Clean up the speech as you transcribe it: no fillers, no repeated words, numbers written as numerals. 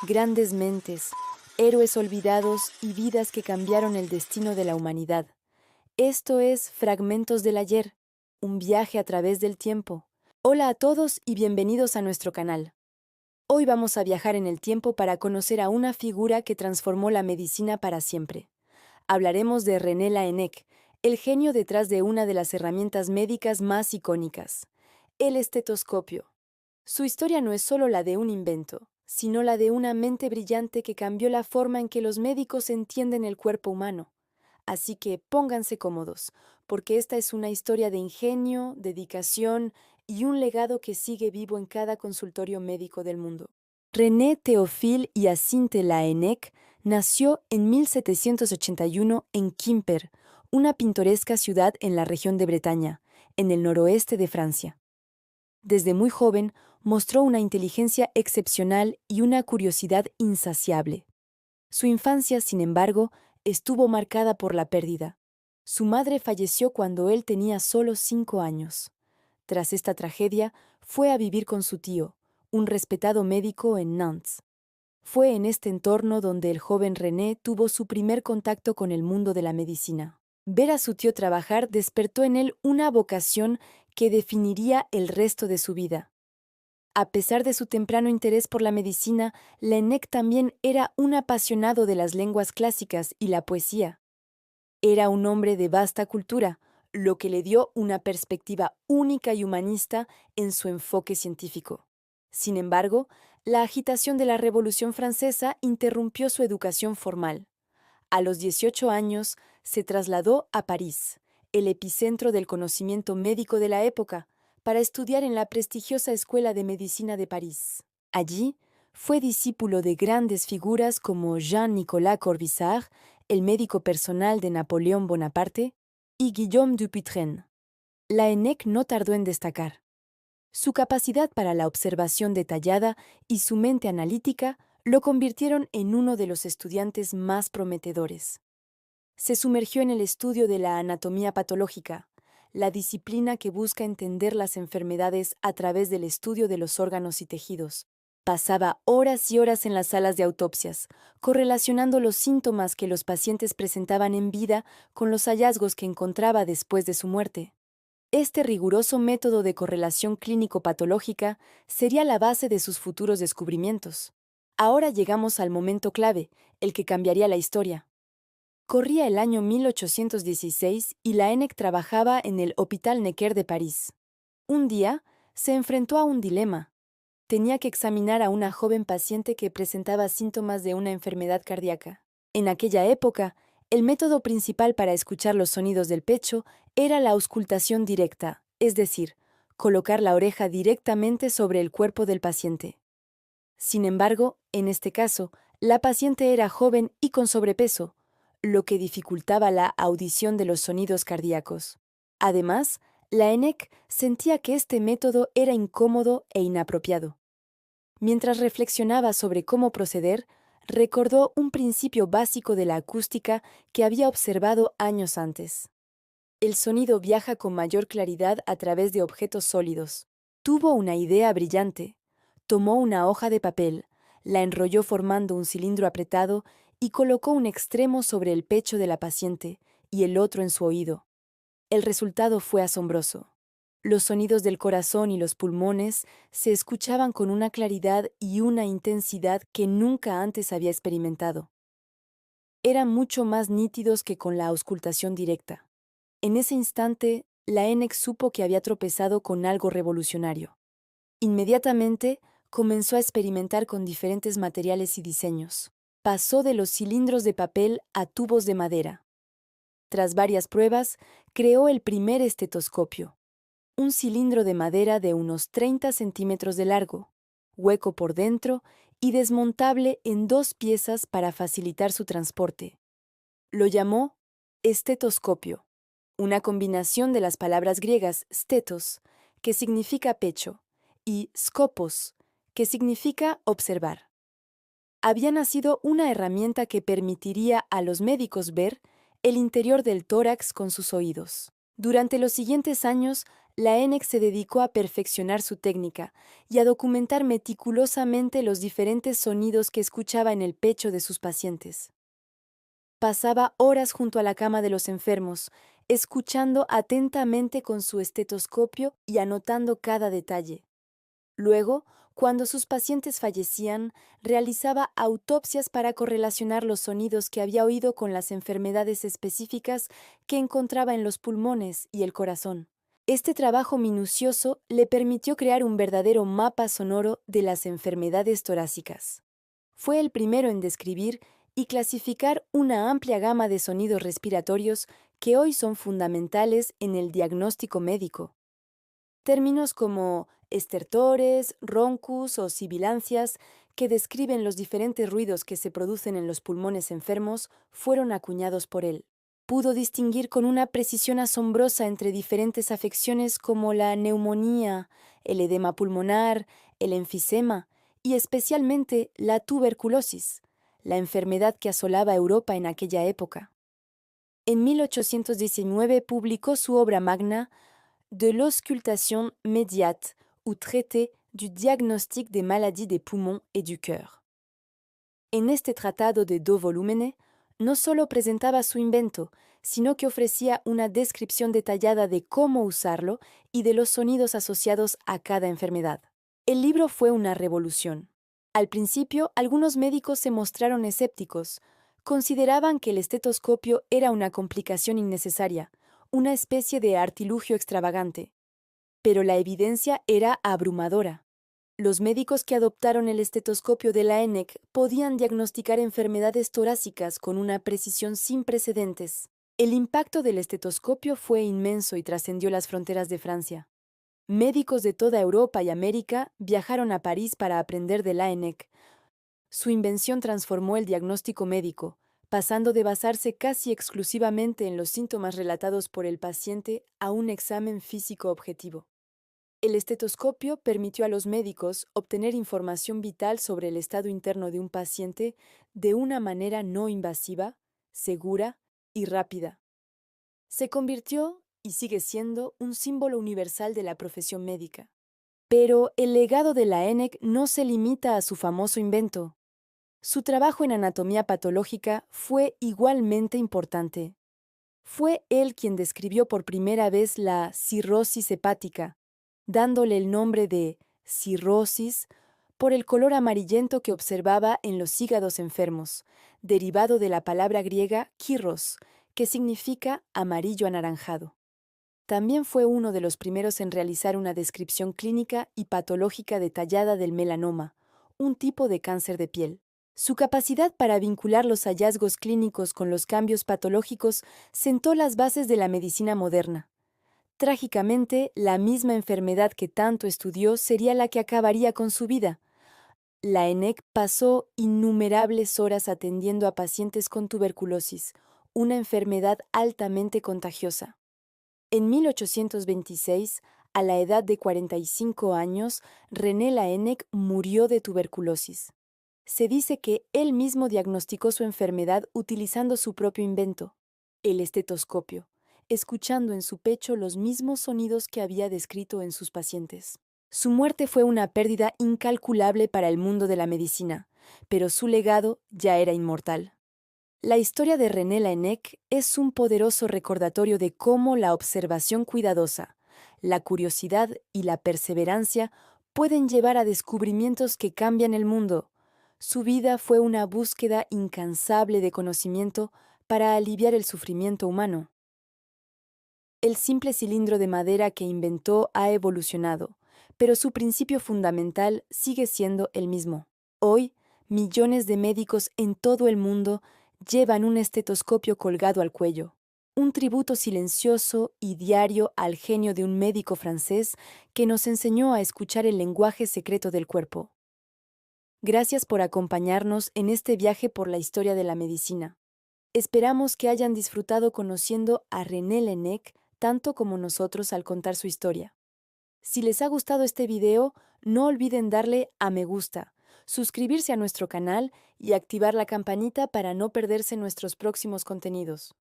Grandes mentes, héroes olvidados y vidas que cambiaron el destino de la humanidad. Esto es Fragmentos del Ayer, un viaje a través del tiempo. Hola a todos y bienvenidos a nuestro canal. Hoy vamos a viajar en el tiempo para conocer a una figura que transformó la medicina para siempre. Hablaremos de René Laennec, el genio detrás de una de las herramientas médicas más icónicas, el estetoscopio. Su historia no es solo la de un invento, sino la de una mente brillante que cambió la forma en que los médicos entienden el cuerpo humano. Así que pónganse cómodos, porque esta es una historia de ingenio, dedicación y un legado que sigue vivo en cada consultorio médico del mundo. René Théophile Hyacinthe Laennec nació en 1781 en Quimper, una pintoresca ciudad en la región de Bretaña, en el noroeste de Francia. Desde muy joven mostró una inteligencia excepcional y una curiosidad insaciable. Su infancia, sin embargo, estuvo marcada por la pérdida. Su madre falleció cuando él tenía solo 5 años. Tras esta tragedia, fue a vivir con su tío, un respetado médico en Nantes. Fue en este entorno donde el joven René tuvo su primer contacto con el mundo de la medicina. Ver a su tío trabajar despertó en él una vocación que definiría el resto de su vida. A pesar de su temprano interés por la medicina, Laennec también era un apasionado de las lenguas clásicas y la poesía. Era un hombre de vasta cultura, lo que le dio una perspectiva única y humanista en su enfoque científico. Sin embargo, la agitación de la Revolución Francesa interrumpió su educación formal. A los 18 años, se trasladó a París, el epicentro del conocimiento médico de la época, para estudiar en la prestigiosa Escuela de Medicina de París. Allí, fue discípulo de grandes figuras como Jean-Nicolas Corvisart, el médico personal de Napoleón Bonaparte, y Guillaume Dupuytren. Laennec no tardó en destacar. Su capacidad para la observación detallada y su mente analítica lo convirtieron en uno de los estudiantes más prometedores. Se sumergió en el estudio de la anatomía patológica, la disciplina que busca entender las enfermedades a través del estudio de los órganos y tejidos. Pasaba horas y horas en las salas de autopsias, correlacionando los síntomas que los pacientes presentaban en vida con los hallazgos que encontraba después de su muerte. Este riguroso método de correlación clínico-patológica sería la base de sus futuros descubrimientos. Ahora llegamos al momento clave, el que cambiaría la historia. Corría el año 1816 y Laennec trabajaba en el Hôpital Necker de París. Un día, se enfrentó a un dilema. Tenía que examinar a una joven paciente que presentaba síntomas de una enfermedad cardíaca. En aquella época, el método principal para escuchar los sonidos del pecho era la auscultación directa, es decir, colocar la oreja directamente sobre el cuerpo del paciente. Sin embargo, en este caso, la paciente era joven y con sobrepeso, lo que dificultaba la audición de los sonidos cardíacos. Además, Laennec sentía que este método era incómodo e inapropiado. Mientras reflexionaba sobre cómo proceder, recordó un principio básico de la acústica que había observado años antes. El sonido viaja con mayor claridad a través de objetos sólidos. Tuvo una idea brillante. Tomó una hoja de papel, la enrolló formando un cilindro apretado y colocó un extremo sobre el pecho de la paciente y el otro en su oído. El resultado fue asombroso. Los sonidos del corazón y los pulmones se escuchaban con una claridad y una intensidad que nunca antes había experimentado. Eran mucho más nítidos que con la auscultación directa. En ese instante, Laennec supo que había tropezado con algo revolucionario. Inmediatamente, comenzó a experimentar con diferentes materiales y diseños. Pasó de los cilindros de papel a tubos de madera. Tras varias pruebas, creó el primer estetoscopio. Un cilindro de madera de unos 30 centímetros de largo, hueco por dentro y desmontable en 2 piezas para facilitar su transporte. Lo llamó estetoscopio, una combinación de las palabras griegas stetos, que significa pecho, y skopos, que significa observar. Había nacido una herramienta que permitiría a los médicos ver el interior del tórax con sus oídos. Durante los siguientes años, Laennec se dedicó a perfeccionar su técnica y a documentar meticulosamente los diferentes sonidos que escuchaba en el pecho de sus pacientes. Pasaba horas junto a la cama de los enfermos, escuchando atentamente con su estetoscopio y anotando cada detalle. Luego, cuando sus pacientes fallecían, realizaba autopsias para correlacionar los sonidos que había oído con las enfermedades específicas que encontraba en los pulmones y el corazón. Este trabajo minucioso le permitió crear un verdadero mapa sonoro de las enfermedades torácicas. Fue el primero en describir y clasificar una amplia gama de sonidos respiratorios que hoy son fundamentales en el diagnóstico médico. Términos como estertores, roncus o sibilancias, que describen los diferentes ruidos que se producen en los pulmones enfermos, fueron acuñados por él. Pudo distinguir con una precisión asombrosa entre diferentes afecciones como la neumonía, el edema pulmonar, el enfisema y especialmente la tuberculosis, la enfermedad que asolaba Europa en aquella época. En 1819 publicó su obra magna De l'auscultation médiate ou traité du diagnostic des maladies des poumons et du cœur. En este tratado de 2 volúmenes, no solo presentaba su invento, sino que ofrecía una descripción detallada de cómo usarlo y de los sonidos asociados a cada enfermedad. El libro fue una revolución. Al principio, algunos médicos se mostraron escépticos. Consideraban que el estetoscopio era una complicación innecesaria, una especie de artilugio extravagante. Pero la evidencia era abrumadora. Los médicos que adoptaron el estetoscopio de Laennec podían diagnosticar enfermedades torácicas con una precisión sin precedentes. El impacto del estetoscopio fue inmenso y trascendió las fronteras de Francia. Médicos de toda Europa y América viajaron a París para aprender de Laennec. Su invención transformó el diagnóstico médico, pasando de basarse casi exclusivamente en los síntomas relatados por el paciente a un examen físico objetivo. El estetoscopio permitió a los médicos obtener información vital sobre el estado interno de un paciente de una manera no invasiva, segura y rápida. Se convirtió, y sigue siendo, un símbolo universal de la profesión médica. Pero el legado de Laennec no se limita a su famoso invento. Su trabajo en anatomía patológica fue igualmente importante. Fue él quien describió por primera vez la cirrosis hepática, dándole el nombre de cirrosis por el color amarillento que observaba en los hígados enfermos, derivado de la palabra griega kirros, que significa amarillo anaranjado. También fue uno de los primeros en realizar una descripción clínica y patológica detallada del melanoma, un tipo de cáncer de piel. Su capacidad para vincular los hallazgos clínicos con los cambios patológicos sentó las bases de la medicina moderna. Trágicamente, la misma enfermedad que tanto estudió sería la que acabaría con su vida. Laennec pasó innumerables horas atendiendo a pacientes con tuberculosis, una enfermedad altamente contagiosa. En 1826, a la edad de 45 años, René Laennec murió de tuberculosis. Se dice que él mismo diagnosticó su enfermedad utilizando su propio invento, el estetoscopio, escuchando en su pecho los mismos sonidos que había descrito en sus pacientes. Su muerte fue una pérdida incalculable para el mundo de la medicina, pero su legado ya era inmortal. La historia de René Laennec es un poderoso recordatorio de cómo la observación cuidadosa, la curiosidad y la perseverancia pueden llevar a descubrimientos que cambian el mundo. Su vida fue una búsqueda incansable de conocimiento para aliviar el sufrimiento humano. El simple cilindro de madera que inventó ha evolucionado, pero su principio fundamental sigue siendo el mismo. Hoy, millones de médicos en todo el mundo llevan un estetoscopio colgado al cuello, un tributo silencioso y diario al genio de un médico francés que nos enseñó a escuchar el lenguaje secreto del cuerpo. Gracias por acompañarnos en este viaje por la historia de la medicina. Esperamos que hayan disfrutado conociendo a René Laennec tanto como nosotros al contar su historia. Si les ha gustado este video, no olviden darle a me gusta, suscribirse a nuestro canal y activar la campanita para no perderse nuestros próximos contenidos.